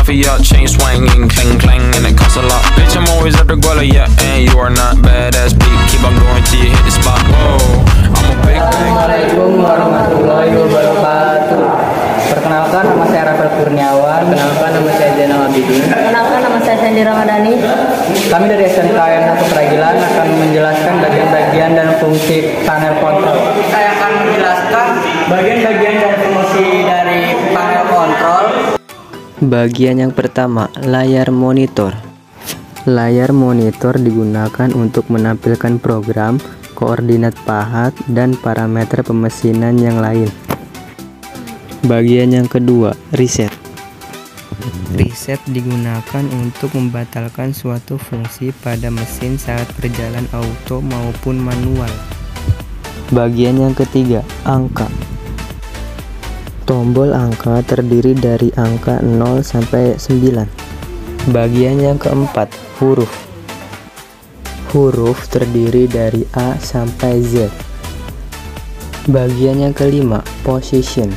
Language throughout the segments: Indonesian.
mafia, chain swinging, clang clang, and it costs a lot. Bitch, I'm always at the guala, yeah, and you are not badass beat. Keep on going till you hit the spot. Whoa, I'm a big bang. Assalamualaikum warahmatullahi wabarakatuh. Perkenalkan, nama saya Rafael Kurniawan. Perkenalkan, nama saya Zainal Abidin. Perkenalkan, nama saya Sandy Ramadhani. Kami dari SMKN 1 Peragilan akan menjelaskan bagian-bagian dan fungsi panel kontrol. Saya akan menjelaskan bagian-bagian dan fungsi dari panel kontrol. Bagian yang pertama, layar monitor. Layar monitor digunakan untuk menampilkan program, koordinat pahat, dan parameter pemesinan yang lain. Bagian yang kedua, reset. Reset digunakan untuk membatalkan suatu fungsi pada mesin saat berjalan auto maupun manual. Bagian yang ketiga, angka. Tombol angka terdiri dari angka 0 sampai 9. Bagian yang keempat, huruf. Huruf terdiri dari A sampai Z. Bagian yang kelima, position.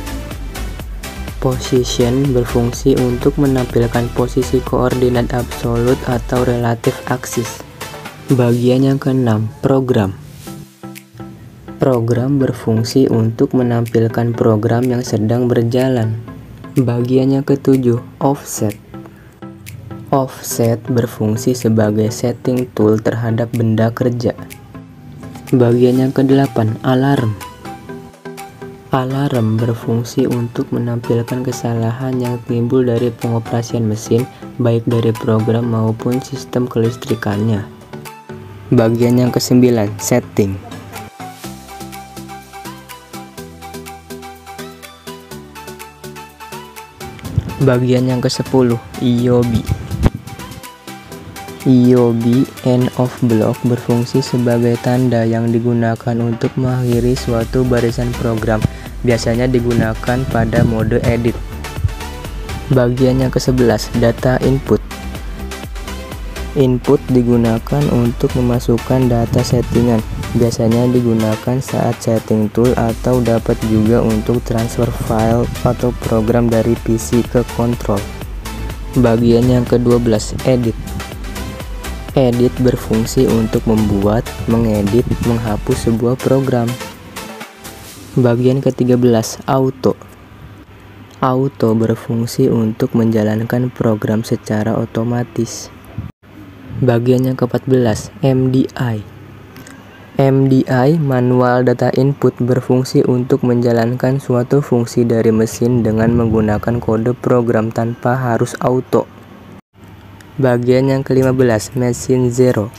Position berfungsi untuk menampilkan posisi koordinat absolut atau relatif aksis. Bagian yang keenam, program. Program berfungsi untuk menampilkan program yang sedang berjalan. Bagian yang ketujuh, offset. Offset berfungsi sebagai setting tool terhadap benda kerja. Bagian yang kedelapan, alarm. Alarm berfungsi untuk menampilkan kesalahan yang timbul dari pengoperasian mesin, baik dari program maupun sistem kelistrikannya. Bagian yang kesembilan, setting. Bagian yang ke-10, EOB. EOB, end of block, berfungsi sebagai tanda yang digunakan untuk mengakhiri suatu barisan program, biasanya digunakan pada mode edit. Bagian yang ke-11, data input. Input digunakan untuk memasukkan data settingan, biasanya digunakan saat setting tool atau dapat juga untuk transfer file atau program dari PC ke kontrol. Bagian yang ke-12, edit. Edit berfungsi untuk membuat, mengedit, menghapus sebuah program. Bagian ke-13, auto. Auto berfungsi untuk menjalankan program secara otomatis. Bagian yang ke-14, MDI. MDI, manual data input, berfungsi untuk menjalankan suatu fungsi dari mesin dengan menggunakan kode program tanpa harus auto. Bagian yang ke-15, machine zero.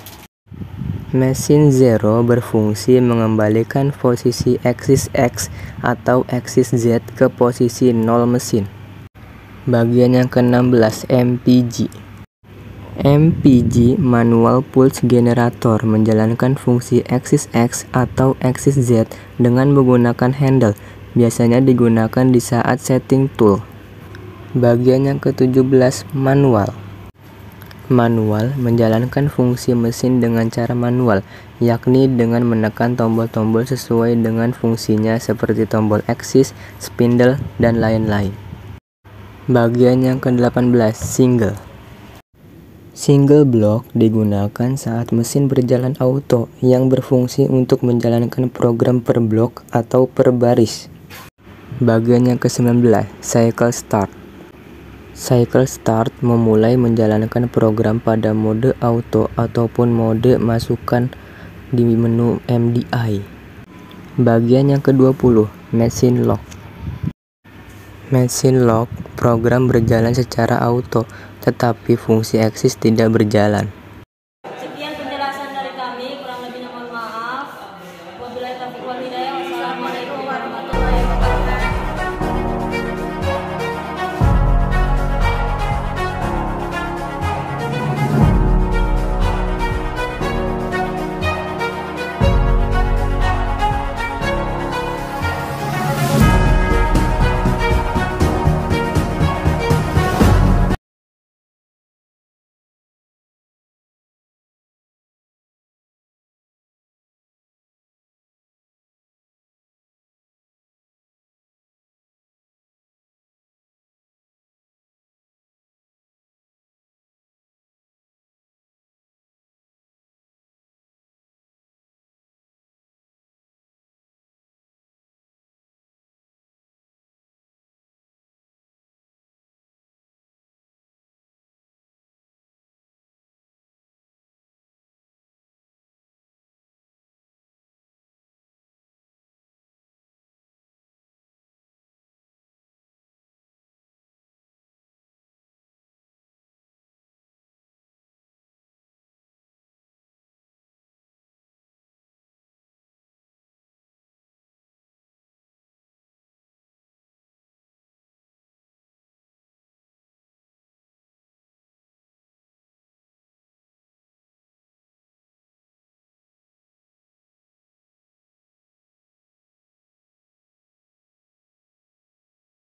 Machine zero berfungsi mengembalikan posisi aksis X atau aksis Z ke posisi 0 mesin. Bagian yang ke-16, MPG. MPG, manual pulse generator, menjalankan fungsi aksis X atau aksis Z dengan menggunakan handle, biasanya digunakan di saat setting tool. Bagian yang ke-17, manual. Manual menjalankan fungsi mesin dengan cara manual, yakni dengan menekan tombol-tombol sesuai dengan fungsinya seperti tombol aksis, spindle, dan lain-lain. Bagian yang ke-18, single. Single block digunakan saat mesin berjalan auto yang berfungsi untuk menjalankan program per blok atau per baris. Bagian yang ke-19, cycle start. Cycle start memulai menjalankan program pada mode auto ataupun mode masukan di menu MDI. Bagian yang ke-20, machine lock. Machine lock, program berjalan secara auto, tetapi fungsi aksis tidak berjalan. Sekian penjelasan dari kami, kurang lebihnya mohon maaf. Wabillahi taufiq wal hidayah. Wassalamualaikum warahmatullahi wabarakatuh.